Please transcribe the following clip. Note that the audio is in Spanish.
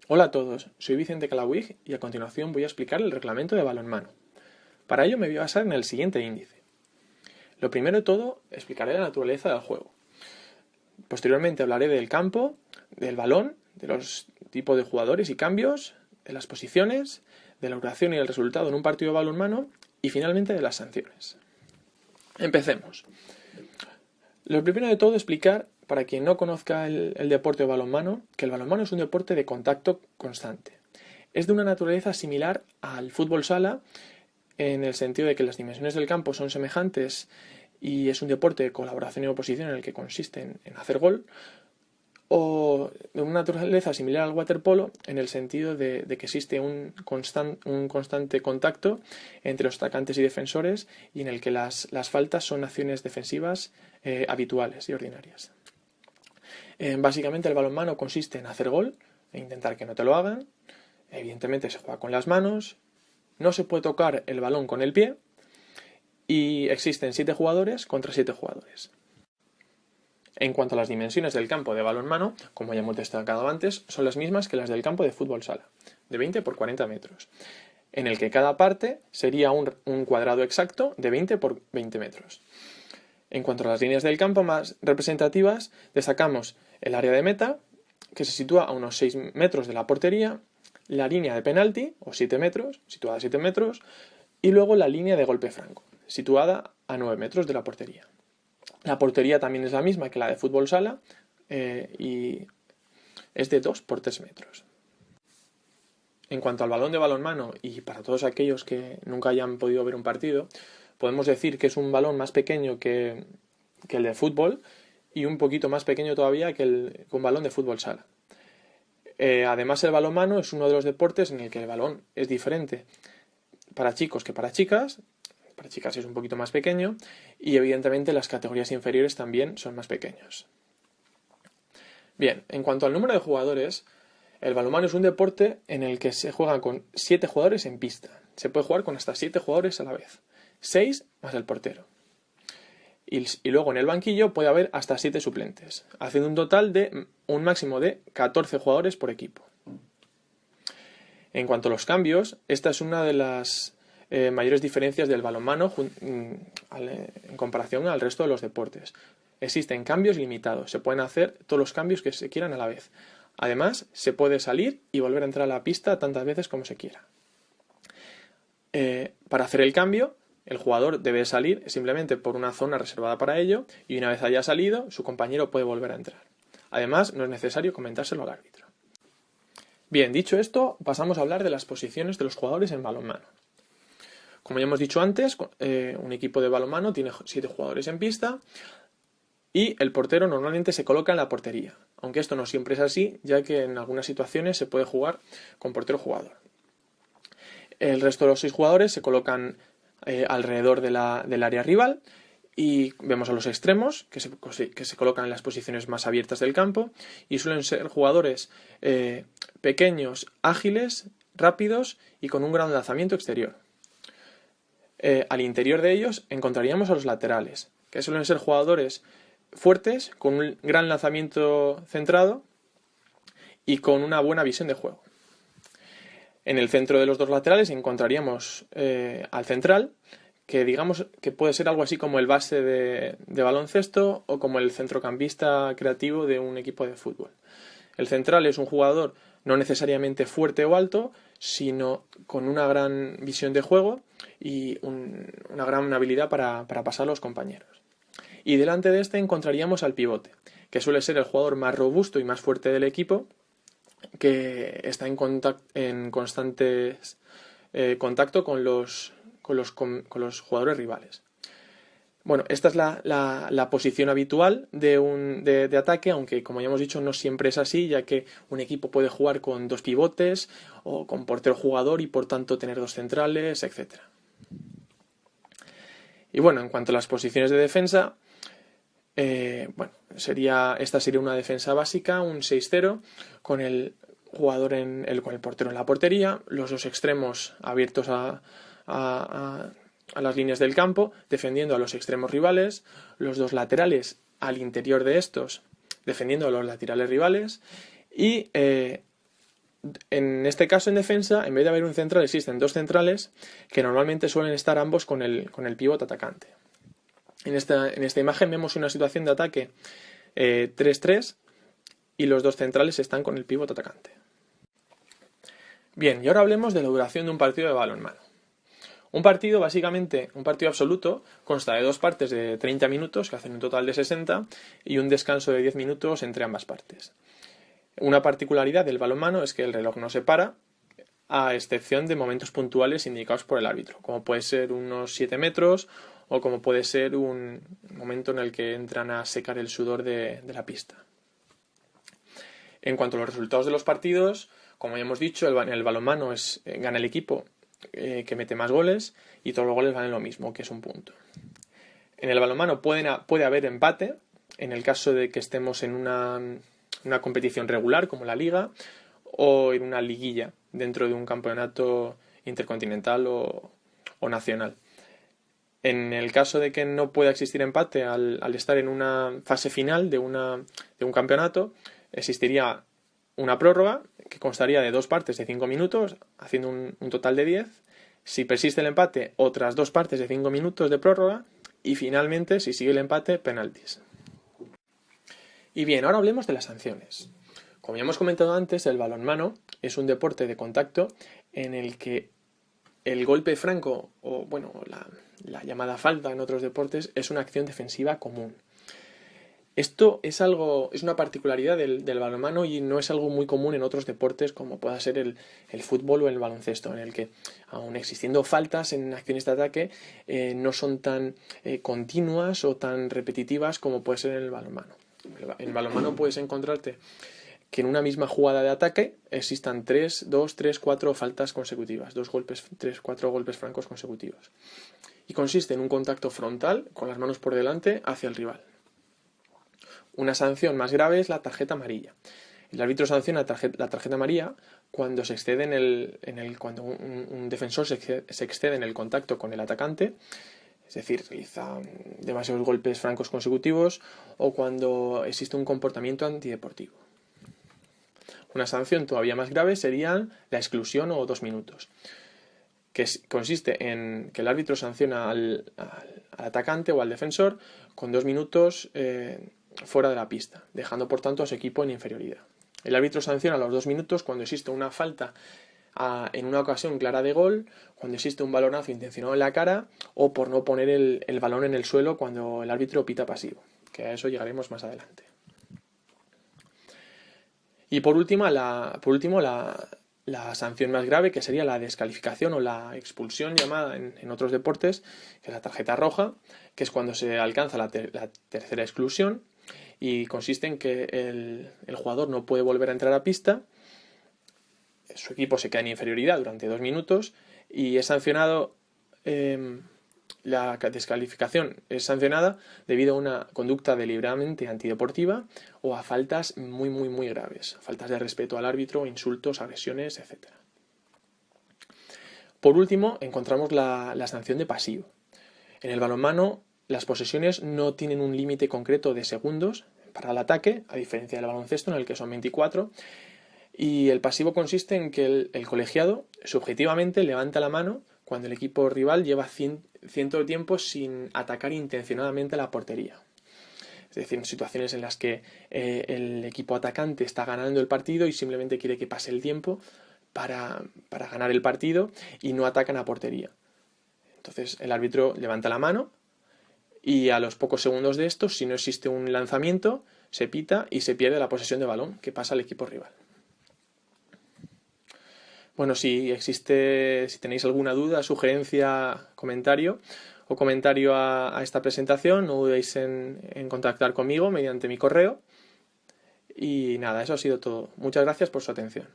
Hola a todos, soy Vicente Calawig y a continuación voy a explicar el reglamento de balonmano. Para ello me voy a basar en el siguiente índice. Lo primero de todo, explicaré la naturaleza del juego. Posteriormente hablaré del campo, del balón, de los tipos de jugadores y cambios, de las posiciones, de la duración y el resultado en un partido de balonmano y finalmente de las sanciones. Empecemos. Lo primero de todo, explicar, para quien no conozca el deporte de balonmano, que el balonmano es un deporte de contacto constante. Es de una naturaleza similar al fútbol sala, en el sentido de que las dimensiones del campo son semejantes y es un deporte de colaboración y oposición en el que consiste en hacer gol, o de una naturaleza similar al waterpolo en el sentido de que existe un constante contacto entre los atacantes y defensores y en el que las faltas son acciones defensivas habituales y ordinarias. Básicamente el balonmano consiste en hacer gol e intentar que no te lo hagan. Evidentemente se juega con las manos, no se puede tocar el balón con el pie y existen 7 jugadores contra 7 jugadores. En cuanto a las dimensiones del campo de balonmano, como ya hemos destacado antes, son las mismas que las del campo de fútbol sala, de 20 por 40 metros, en el que cada parte sería un cuadrado exacto de 20 por 20 metros. En cuanto a las líneas del campo más representativas, destacamos el área de meta, que se sitúa a unos 6 metros de la portería, la línea de penalti, o 7 metros, situada a 7 metros, y luego la línea de golpe franco, situada a 9 metros de la portería. La portería también es la misma que la de fútbol sala y es de 2 por 3 metros. En cuanto al balón de balonmano, y para todos aquellos que nunca hayan podido ver un partido, podemos decir que es un balón más pequeño que el de fútbol y un poquito más pequeño todavía que un balón de fútbol sala. Además, el balonmano es uno de los deportes en el que el balón es diferente para chicos que para chicas. Para chicas es un poquito más pequeño y evidentemente las categorías inferiores también son más pequeños. Bien, en cuanto al número de jugadores, el balonmano es un deporte en el que se juega con 7 jugadores en pista. Se puede jugar con hasta 7 jugadores a la vez, 6 más el portero. Y luego en el banquillo puede haber hasta 7 suplentes, haciendo un total de un máximo de 14 jugadores por equipo. En cuanto a los cambios, esta es una de las mayores diferencias del balonmano en comparación al resto de los deportes. Existen cambios limitados, se pueden hacer todos los cambios que se quieran a la vez. Además, se puede salir y volver a entrar a la pista tantas veces como se quiera. Para hacer el cambio, el jugador debe salir simplemente por una zona reservada para ello y una vez haya salido, su compañero puede volver a entrar. Además, no es necesario comentárselo al árbitro. Bien, dicho esto, pasamos a hablar de las posiciones de los jugadores en balonmano. Como ya hemos dicho antes, un equipo de balonmano tiene 7 jugadores en pista y el portero normalmente se coloca en la portería, aunque esto no siempre es así, ya que en algunas situaciones se puede jugar con portero-jugador. El resto de los 6 jugadores se colocan alrededor del área rival y vemos a los extremos que se colocan en las posiciones más abiertas del campo y suelen ser jugadores pequeños, ágiles, rápidos y con un gran lanzamiento exterior. Al interior de ellos encontraríamos a los laterales, que suelen ser jugadores fuertes, con un gran lanzamiento centrado y con una buena visión de juego. En el centro de los dos laterales encontraríamos al central, que digamos que puede ser algo así como el base de baloncesto o como el centrocampista creativo de un equipo de fútbol. El central es un jugador no necesariamente fuerte o alto, sino con una gran visión de juego y una gran habilidad para pasar a los compañeros. Y delante de este encontraríamos al pivote, que suele ser el jugador más robusto y más fuerte del equipo, que está en constante contacto con los jugadores rivales. Bueno, esta es la posición habitual de ataque, aunque como ya hemos dicho no siempre es así, ya que un equipo puede jugar con 2 pivotes o con portero jugador y por tanto tener 2 centrales, etc. Y bueno, en cuanto a las posiciones de defensa, esta sería una defensa básica, un 6-0, con el jugador con el portero en la portería, los 2 extremos abiertos a las líneas del campo, defendiendo a los extremos rivales, los 2 laterales al interior de estos, defendiendo a los laterales rivales, y En este caso, en defensa, en vez de haber un central, existen dos centrales que normalmente suelen estar ambos con el pívot atacante. En esta imagen vemos una situación de ataque 3-3 y los dos centrales están con el pívot atacante. Bien, y ahora hablemos de la duración de un partido de balonmano. Un partido, básicamente, un partido absoluto, consta de dos partes de 30 minutos, que hacen un total de 60, y un descanso de 10 minutos entre ambas partes. Una particularidad del balonmano es que el reloj no se para, a excepción de momentos puntuales indicados por el árbitro, como puede ser unos 7 metros o como puede ser un momento en el que entran a secar el sudor de la pista. En cuanto a los resultados de los partidos, como ya hemos dicho, en el balonmano gana el equipo que mete más goles y todos los goles valen lo mismo, que es un punto. En el balonmano puede haber empate en el caso de que estemos en una competición regular como la liga o en una liguilla dentro de un campeonato intercontinental o nacional. En el caso de que no pueda existir empate al estar en una fase final de un campeonato, existiría una prórroga que constaría de dos partes de 5 minutos, haciendo un total de 10. Si persiste el empate, otras dos partes de 5 minutos de prórroga y finalmente, si sigue el empate, penaltis. Y bien, ahora hablemos de las sanciones. Como ya hemos comentado antes, el balonmano es un deporte de contacto en el que el golpe franco, o bueno, la llamada falta en otros deportes, es una acción defensiva común. Esto es una particularidad del balonmano y no es algo muy común en otros deportes como pueda ser el fútbol o el baloncesto, en el que, aun existiendo faltas en acciones de ataque, no son tan continuas o tan repetitivas como puede ser en el balonmano. En el balonmano puedes encontrarte que en una misma jugada de ataque existan 2, 3, 4 faltas consecutivas, 3, 4 golpes francos consecutivos. Y consiste en un contacto frontal con las manos por delante hacia el rival. Una sanción más grave es la tarjeta amarilla. El árbitro sanciona la tarjeta amarilla cuando se excede cuando un defensor se excede en el contacto con el atacante, es decir, realiza demasiados golpes francos consecutivos o cuando existe un comportamiento antideportivo. Una sanción todavía más grave sería la exclusión o 2 minutos, que consiste en que el árbitro sanciona al atacante o al defensor con 2 minutos fuera de la pista, dejando por tanto a su equipo en inferioridad. El árbitro sanciona a los 2 minutos cuando existe una falta en una ocasión clara de gol, cuando existe un balonazo intencionado en la cara o por no poner el balón en el suelo cuando el árbitro pita pasivo, que a eso llegaremos más adelante. Y por último, la sanción más grave, que sería la descalificación o la expulsión llamada en otros deportes, que es la tarjeta roja, que es cuando se alcanza la tercera exclusión y consiste en que el jugador no puede volver a entrar a pista, su equipo se queda en inferioridad durante 2 minutos y es sancionado. La descalificación es sancionada debido a una conducta deliberadamente antideportiva o a faltas muy, muy, muy graves, faltas de respeto al árbitro, insultos, agresiones, etc. Por último, encontramos la sanción de pasivo. En el balonmano, las posesiones no tienen un límite concreto de segundos para el ataque, a diferencia del baloncesto, en el que son 24, y el pasivo consiste en que el colegiado subjetivamente levanta la mano cuando el equipo rival lleva cierto tiempo sin atacar intencionadamente la portería. Es decir, en situaciones en las que el equipo atacante está ganando el partido y simplemente quiere que pase el tiempo para ganar el partido y no atacan a portería. Entonces el árbitro levanta la mano y a los pocos segundos de esto, si no existe un lanzamiento, se pita y se pierde la posesión de balón que pasa al equipo rival. Bueno, si tenéis alguna duda, sugerencia, comentario a esta presentación, no dudéis en contactar conmigo mediante mi correo. Y nada, eso ha sido todo. Muchas gracias por su atención.